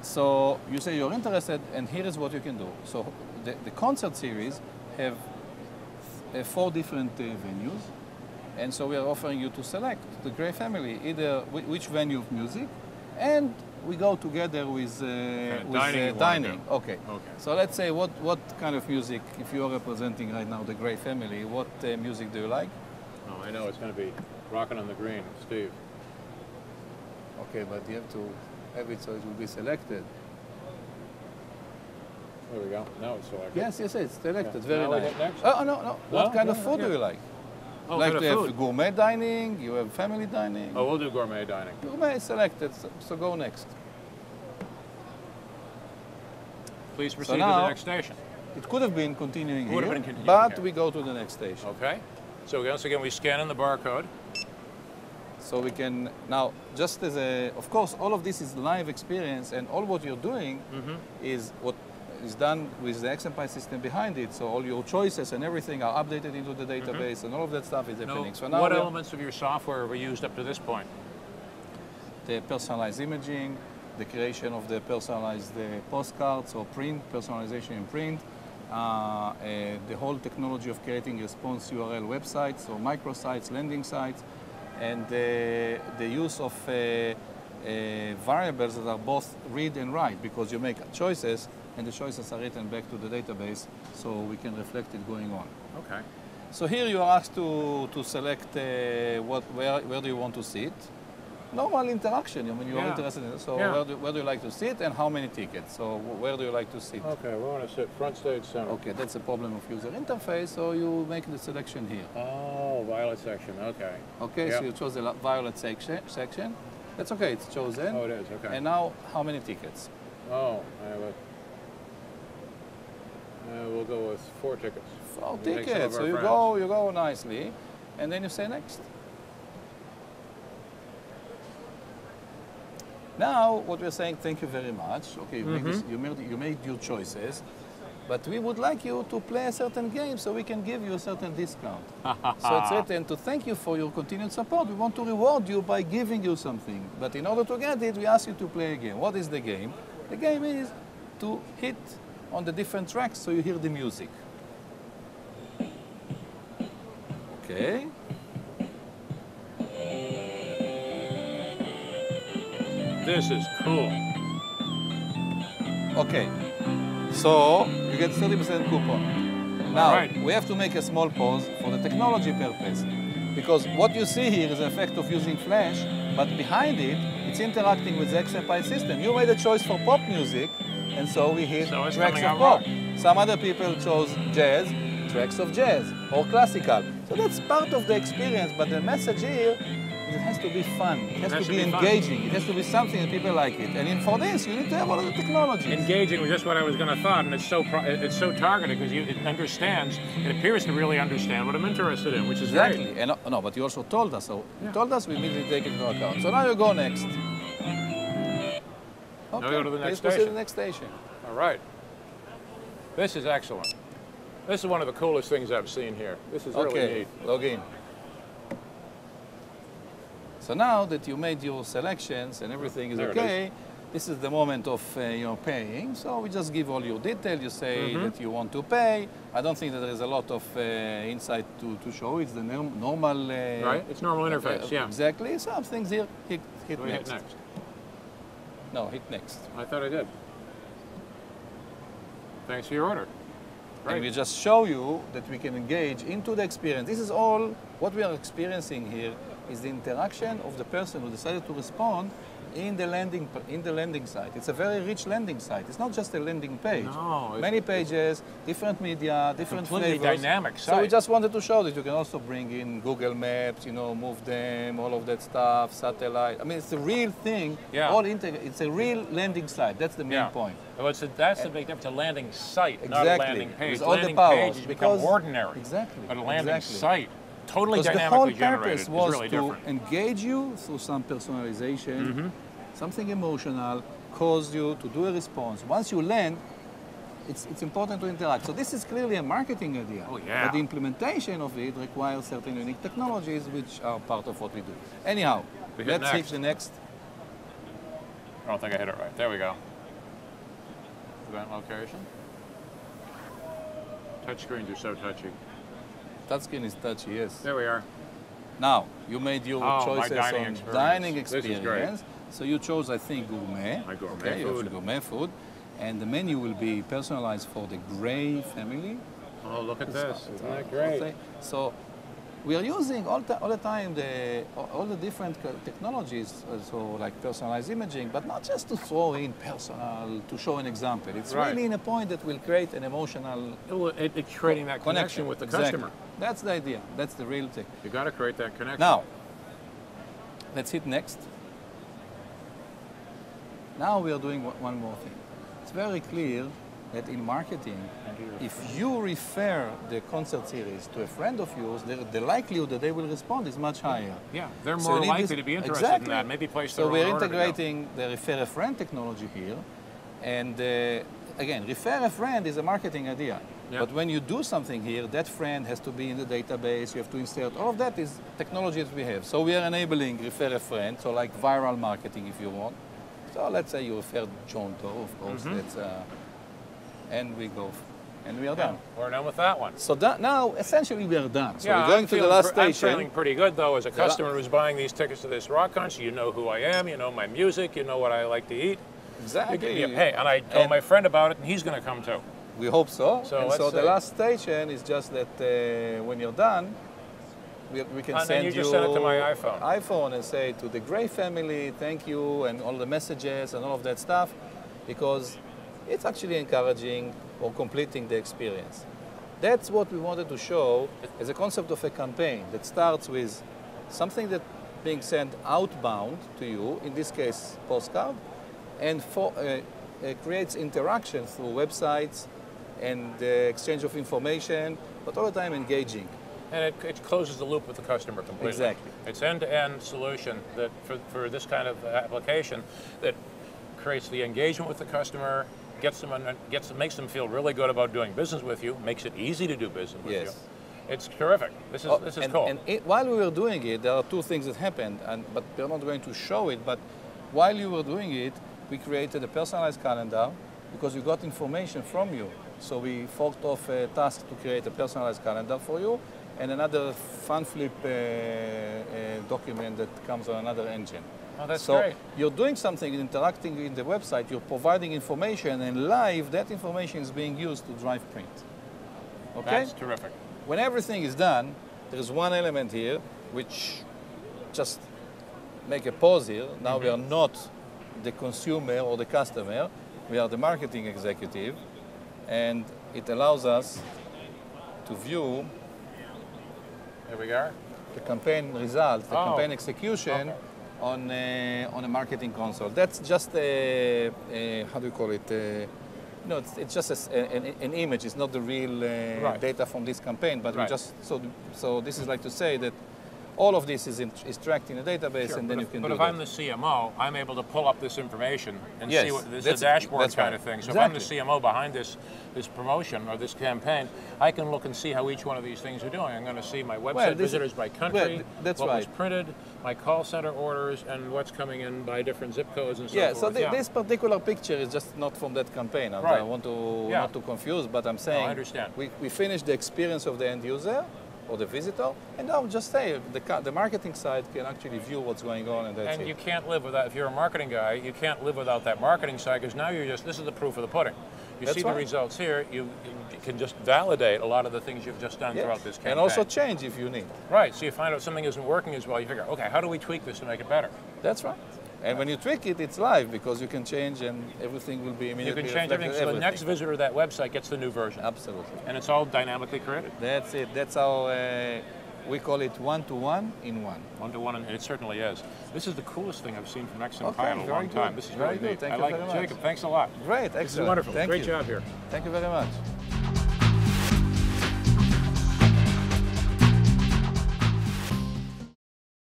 So you say you're interested, and here is what you can do. So the concert series have 4 different venues, and so we are offering you to select the Gray family, either which venue of music, and we go together with dining. Okay. So let's say what kind of music, if you are representing right now the Gray family, what music do you like? Oh, I know it's going to be Rockin' on the Green, Steve. Okay, but you have to have it so it will be selected. There we go. Now it's selected. Yes, it's selected. Yeah. Very now nice. We get next? Oh, no. What kind of food do you like? Oh, like to have food. gourmet dining, you have family dining. Oh, we'll do gourmet dining. Gourmet is selected, so go next. Please proceed to the next station. It could have been continuing here, continuing but here. we go to the next station. Okay. So once again, we scan in the barcode. So we can, now, just as a, of course, all of this is live experience, and all what you're doing is what is done with the XMPie system behind it. So all your choices and everything are updated into the database, and all of that stuff is happening. So now what elements of your software have we used up to this point? The personalized imaging, the creation of the personalized postcards or print, personalization in print, the whole technology of creating response URL websites or microsites, landing sites, and the use of variables that are both read and write, because you make choices and the choices are written back to the database so we can reflect it going on. Okay. So here you are asked to select where do you want to sit. Normal interaction, I mean, you are interested in it. So where do you like to sit and how many tickets? So where do you like to sit? Okay, we want to sit front stage center. Okay, that's a problem of user interface, so you make the selection here. Oh, violet section, okay. Okay, so you chose the violet section. That's okay, it's chosen. Oh, it is, okay. And now, how many tickets? Oh, I have we'll go with 4 tickets. 4 tickets, so you go nicely, and then you say next. Now, what we're saying, thank you very much. Okay, you made your choices, but we would like you to play a certain game so we can give you a certain discount. So it's written to thank you for your continued support. We want to reward you by giving you something. But in order to get it, we ask you to play a game. What is the game? The game is to hit on the different tracks so you hear the music. Okay. This is cool. Okay, so you get 30% coupon. Now, we have to make a small pause for the technology purpose, because what you see here is the effect of using Flash, but behind it, it's interacting with the XMPie system. You made a choice for pop music, and so we hit tracks of pop. Some other people chose jazz, tracks of jazz, or classical. So that's part of the experience, but the message here, it has to be fun. It has to be engaging. It has to be something that people like it. And for this, you need to have all of the technology. Engaging was just what I was going to thought, and it's so targeted because it understands. It appears to really understand what I'm interested in, which is great. And no, but you also told us. So you told us, we immediately take it into account. So now you go next. Okay. Now we go to the next station. Proceed to the next station. All right. This is excellent. This is one of the coolest things I've seen here. This is really neat. Log in. So now that you made your selections and everything is okay, this is the moment of paying. So we just give all your detail. You say that you want to pay. I don't think that there is a lot of insight to show. It's the normal... right, it's normal interface, yeah. Exactly. Some things here, hit next. Hit next. No, hit next. I thought I did. Thanks for your order. Right. And we just show you that we can engage into the experience. This is all what we are experiencing here is the interaction of the person who decided to respond in the landing site. It's a very rich landing site. It's not just a landing page. No, many pages, different media, different completely flavors. Dynamic site. So we just wanted to show that you can also bring in Google Maps, move them, all of that stuff, satellite. I mean, it's a real thing. Yeah. It's a real landing site. That's the main point. Well, that's the big difference. A landing site, exactly. not a landing page. With all landing the powers, page become ordinary. Exactly. But a landing site, totally because dynamically the whole purpose generated, was is really to different. engage you through some personalization, something emotional, cause you to do a response. Once you land, it's important to interact. So this is clearly a marketing idea. Oh, yeah. But the implementation of it requires certain unique technologies, which are part of what we do. Anyhow, let's hit the next. I don't think I hit it right. There we go. Event location. Touchscreens are so touchy. Touchscreen is touchy, yes. There we are. Now, you made your choices dining on experience. dining This is great. experience. So you chose, I think, gourmet. My gourmet okay, food. You have gourmet food. And the menu will be personalized for the Gray family. Oh, look at this. Isn't that great? Okay. So we are using all the time all the different technologies, so like personalized imaging, but not just to throw in personal, to show an example. It's really in a point that will create an emotional It's creating that connection with the customer. That's the idea. That's the real thing. You got to create that connection. Now, let's hit next. Now we are doing one more thing. It's very clear that in marketing, if you refer the concert series to a friend of yours, the likelihood that they will respond is much higher. Yeah, they're more likely to be interested in that. Maybe place their own order. So order we're integrating the refer a friend technology here. And again, refer a friend is a marketing idea. Yeah. But when you do something here, that friend has to be in the database, you have to insert. All of that is technology that we have. So we are enabling refer a friend, so like viral marketing if you want. So let's say you refer John Doe, of course. And we go, and we are done. We're done with that one. So now, essentially, we are done. So we're going to the last station. I'm feeling pretty good, though, as a customer who's buying these tickets to this rock concert. You know who I am, you know my music, you know what I like to eat. Exactly. Hey, and I told my friend about it, and he's going to come too. We hope so. So the last station is just that when you're done, we can send you just send it to my iPhone. And say to the Gray family, thank you, and all the messages and all of that stuff, because it's actually encouraging or completing the experience. That's what we wanted to show as a concept of a campaign that starts with something that being sent outbound to you, in this case, postcard, and creates interaction through websites and exchange of information, but all the time engaging. And it closes the loop with the customer completely. Exactly. It's end-to-end solution that for this kind of application that creates the engagement with the customer, makes them feel really good about doing business with you, makes it easy to do business with you. It's terrific. This is cool. And while we were doing it, there are two things that happened, but we're not going to show it, but while you were doing it, we created a personalized calendar because we got information from you. So we forked off a task to create a personalized calendar for you and another fun flip document that comes on another engine. Oh, that's great. So you're doing something, interacting in the website, you're providing information, and live, that information is being used to drive print. Okay? That's terrific. When everything is done, there's one element here, which just make a pause here. Now we are not the consumer or the customer, we are the marketing executive, and it allows us to view Here we are. the campaign results, the campaign execution on a marketing console. That's just how do you call it? No, it's just an image. It's not the real data from this campaign, but we just so this is like to say that all of this is tracked in a database, and then you can do that. But if I'm the CMO, I'm able to pull up this information and see what this is a dashboard kind of thing. So if I'm the CMO behind this promotion or this campaign, I can look and see how each one of these things are doing. I'm going to see my website visitors by country, what was printed, my call center orders, and what's coming in by different zip codes and so forth. So this particular picture is just not from that campaign. I want to not to confuse, but I'm saying I understand. We finished the experience of the end user or the visitor, and now just say the marketing side can actually view what's going on, and that's it. And you can't live without, if you're a marketing guy, you can't live without that marketing side, because now this is the proof of the pudding. You see the results here, you can just validate a lot of the things you've just done throughout this campaign. And also change if you need. Right, so you find out something isn't working as well, you figure, okay, how do we tweak this to make it better? That's right. And when you tweak it, it's live, because you can change and everything will be immediately You can change everything, so the next visitor to that website gets the new version. Absolutely. And it's all dynamically created. That's it. That's how we call it one-to-one in one. One-to-one, and it certainly is. This is the coolest thing I've seen from XMPie in a long time. This is very really good. neat. Thank I you like very it. much. Jacob, thanks a lot. Great, excellent. This is wonderful. Great job here. Thank you very much.